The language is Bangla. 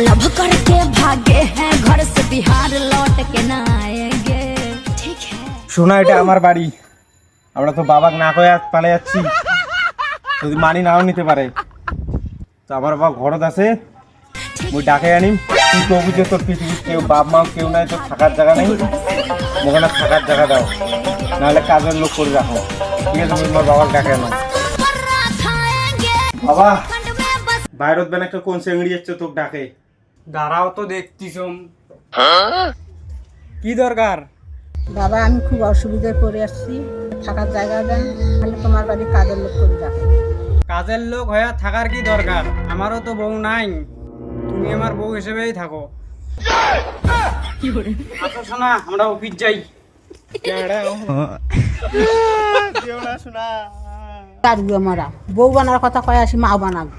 लव करके भागे हैं घर से बिहार लौट के ना आएंगे ठीक है। শোনা, এটা আমার বাড়ি। আমরা তো বাবাকে না কয়ে পালিয়ে যাচ্ছি, যদি মানি নাও নিতে পারে। তো আমার বাবা ঘরত আছে, ওই ডাকে আনিম। তুই কবি যে তোর পৃথিবীর কেউ বাপ মা কেউ নাই, তোর থাকার জায়গা নেই, ওখানে থাকার জায়গা দাও, নাহলে কাজের লোক করে রাখো। ঠিক আছে, তুমি তোমার বাবার ডাকে আনো। বাবা বাইরত বেন একটা কোন চেংড়ি যাচ্ছে, তোকে ডাকে। দাঁড়াও তো দেখতিস কি দরকার? বাবা আমি খুব অসুবিধায় পড়ে আসছি, থাকার জায়গা দেন, তাহলে তোমার বাড়ি কাজের লোক করে যাবে। কাজের লোক হয়ে থাকার কি দরকার? আমারও তো বউ নাই, তুমি আমার বউ হিসেবেই থাকো। আচ্ছা শোনা, আমরা অফিস যাই। মরা বউ বানার কথা কয়ে আসি, মা বানাবো।